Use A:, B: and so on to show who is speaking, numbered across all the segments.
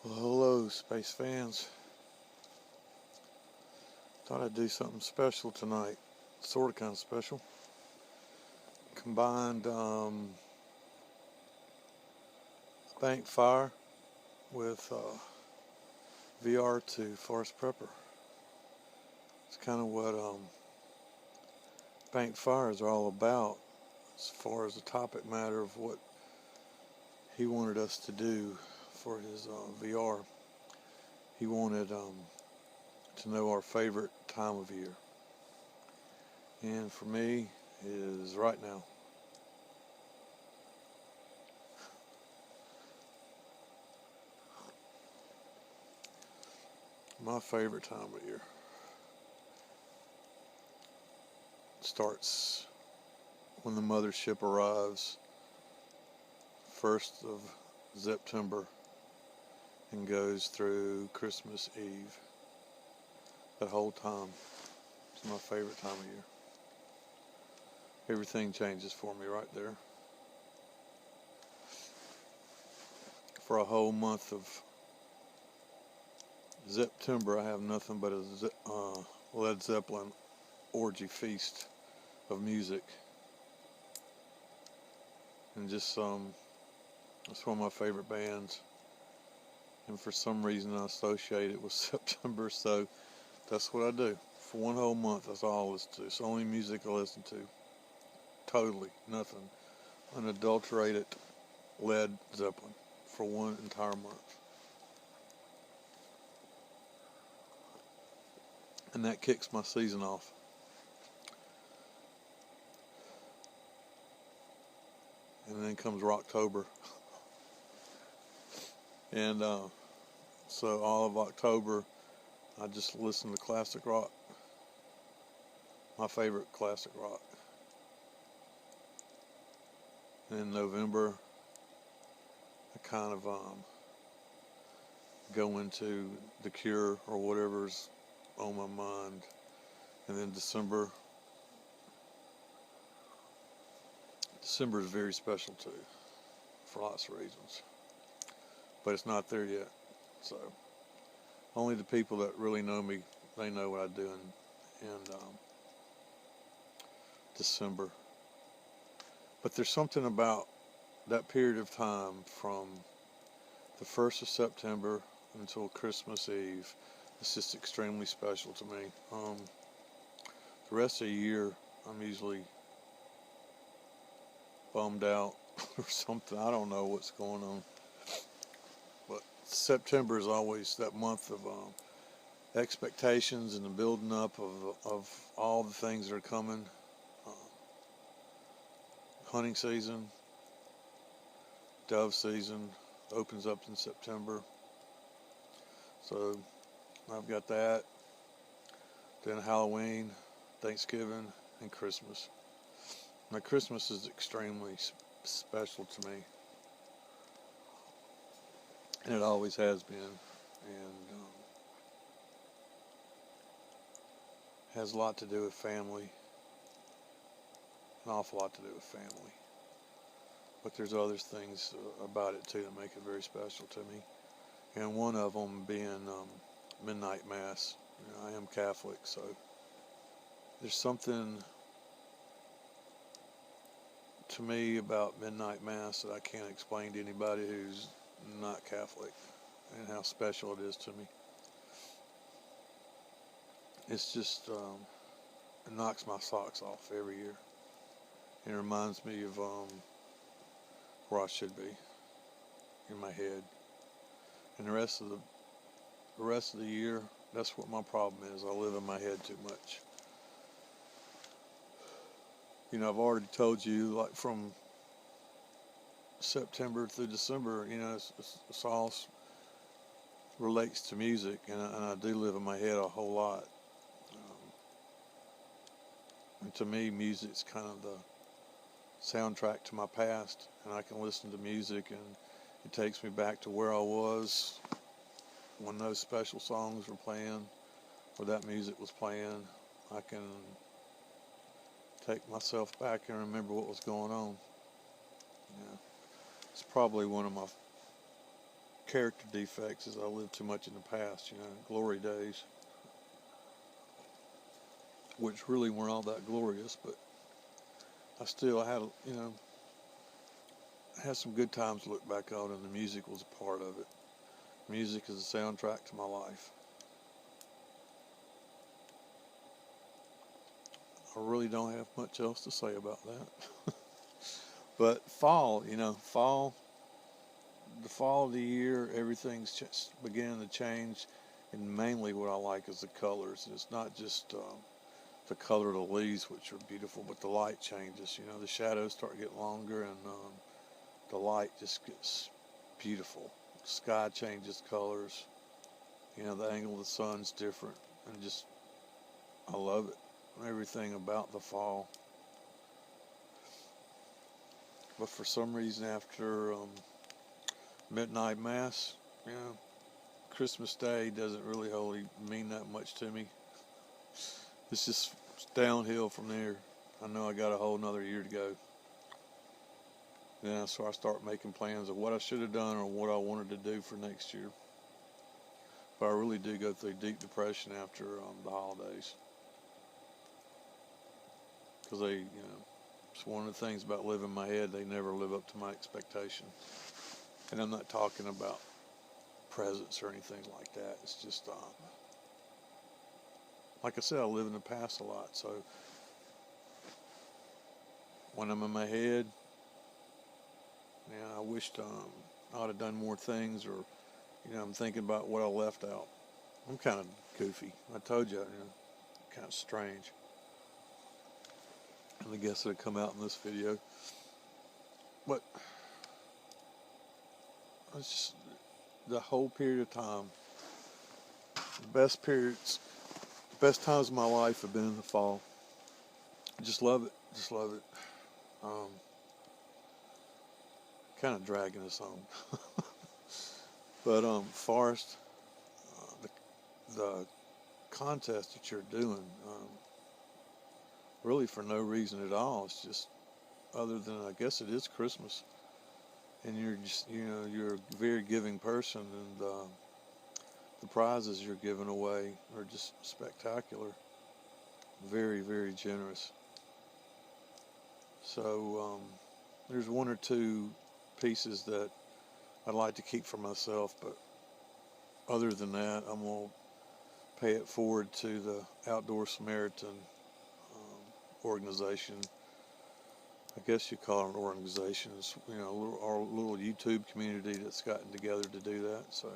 A: Well, hello, space fans. Thought I'd do something special tonight. Sort of kind of special. Combined Bank Fire with VR to Forest Prepper. It's kind of what Bank Fire is all about as far as the topic matter of what he wanted us to do for his VR. He wanted to know our favorite time of year. And for me, it is right now. My favorite time of year starts when the mothership arrives, 1st of September, and goes through Christmas Eve. That whole time is my favorite time of year. Everything changes for me right there. For a whole month of September, I have nothing but a Led Zeppelin orgy feast of music. And just it's one of my favorite bands. And for some reason I associate it with September, so that's what I do. For one whole month, that's all I listen to. It's the only music I listen to. Totally, nothing. Unadulterated Led Zeppelin for one entire month. And that kicks my season off. And then comes Rocktober. And so all of October, I just listen to classic rock. My favorite classic rock. And in November, I kind of go into The Cure or whatever's on my mind. And then December is very special too, for lots of reasons. But it's not there yet. So only the people that really know me, they know what I do in December. But there's something about that period of time from the 1st of September until Christmas Eve. It's just extremely special to me. The rest of the year, I'm usually bummed out or something. I don't know what's going on. But September is always that month of expectations and the building up of all the things that are coming. Hunting season, dove season opens up in September. So I've got that. Then Halloween, Thanksgiving, and Christmas. Now Christmas is extremely special to me. And it always has been. And has a lot to do with family. An awful lot to do with family. But there's other things about it too that make it very special to me. And one of them being midnight mass. You know, I am Catholic, so there's something to me about midnight mass that I can't explain to anybody who's not Catholic, and how special it is to me. It's just it knocks my socks off every year. It reminds me of where I should be in my head. And the rest of the year, that's what my problem is. I live in my head too much. You know, I've already told you, like from September through December, you know, it's all relates to music, and I do live in my head a whole lot. And to me, music's kind of the soundtrack to my past, and I can listen to music and it takes me back to where I was when those special songs were playing, or that music was playing. I can take myself back and remember what was going on. Yeah. It's probably one of my character defects is I lived too much in the past, glory days, which really weren't all that glorious, but I still had, had some good times to look back on, and the music was a part of it. Music is a soundtrack to my life. I really don't have much else to say about that. But fall, the fall of the year, everything's just beginning to change, and mainly what I like is the colors. It's not just the color of the leaves, which are beautiful, but the light changes. The shadows start getting longer, and the light just gets beautiful. The sky changes colors. The angle of the sun's different, and just I love it. Everything about the fall. But for some reason, after midnight mass, Christmas Day doesn't really wholly mean that much to me. It's just downhill from there. I know I got a whole another year to go. Then so I start making plans of what I should have done or what I wanted to do for next year. But I really do go through deep depression after the holidays. Because it's one of the things about living in my head, they never live up to my expectation. And I'm not talking about presents or anything like that. It's just, like I said, I live in the past a lot. So when I'm in my head, I wished I'd have done more things, or, I'm thinking about what I left out. I'm kind of goofy. I told you, kind of strange. And I guess it'll come out in this video. But it's just the whole period of time. The best times of my life have been in the fall. Just love it. Just love it. Kind of dragging us on. But Forrest, the contest that you're doing, really for no reason at all. It's just other than, I guess it is Christmas, and you're just, you're a very giving person, and the prizes you're giving away are just spectacular. Very, very generous. So there's one or two pieces that I'd like to keep for myself, but other than that, I'm going to pay it forward to the Outdoor Samaritan organization. I guess you call it an organization. It's, our little YouTube community that's gotten together to do that. So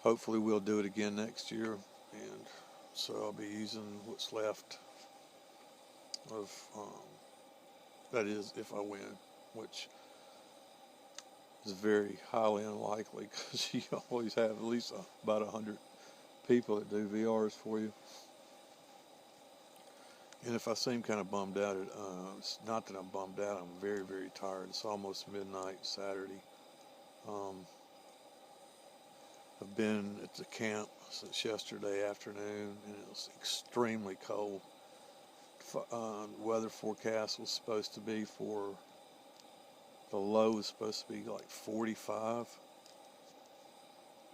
A: hopefully we'll do it again next year, and so I'll be using what's left of, that is, if I win, which is very highly unlikely, because you always have at least about 100 people that do VRs for you. And if I seem kind of bummed out, it's not that I'm bummed out. I'm very, very tired. It's almost midnight Saturday. I've been at the camp since yesterday afternoon, and it was extremely cold. Weather forecast was supposed to be for, the low was supposed to be like 45,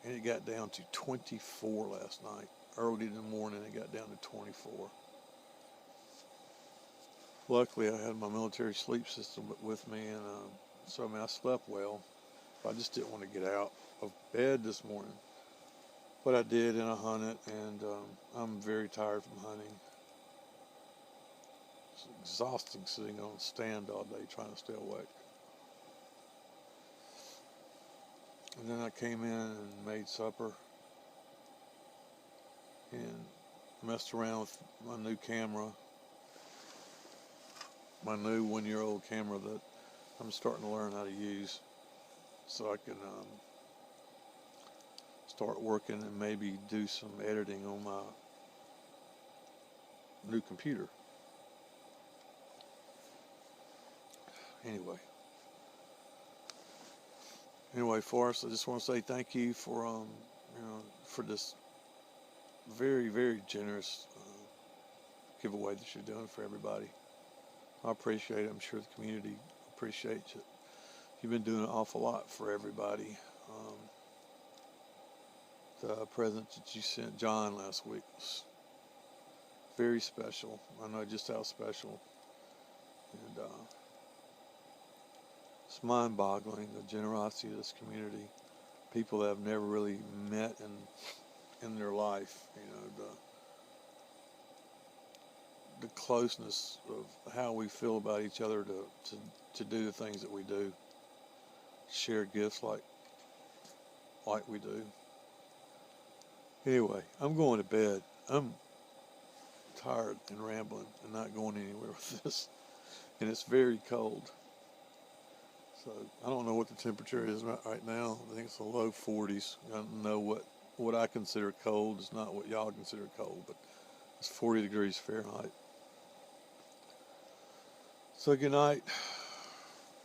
A: and it got down to 24 last night. Early in the morning, it got down to 24. Luckily, I had my military sleep system with me, and so I slept well. I just didn't want to get out of bed this morning. But I did, and I hunted, and I'm very tired from hunting. It's exhausting sitting on a stand all day trying to stay awake. And then I came in and made supper and messed around with my new camera, my new 1-year-old camera that I'm starting to learn how to use, so I can start working and maybe do some editing on my new computer. Anyway, Forrest, I just want to say thank you for for this very, very generous giveaway that you're doing for everybody. I appreciate it. I'm sure the community appreciates it. You've been doing an awful lot for everybody. Um, the present that you sent John last week was very special. I know just how special. And it's mind-boggling, the generosity of this community. People that I've never really met in their life. The closeness of how we feel about each other to do the things that we do. Share gifts like we do. Anyway, I'm going to bed. I'm tired and rambling and not going anywhere with this. And it's very cold. So I don't know what the temperature is right now. I think it's the low 40s. I don't know what I consider cold is not what y'all consider cold, but it's 40 degrees Fahrenheit. So good night.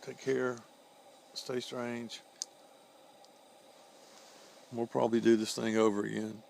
A: Take care. Stay strange. We'll probably do this thing over again.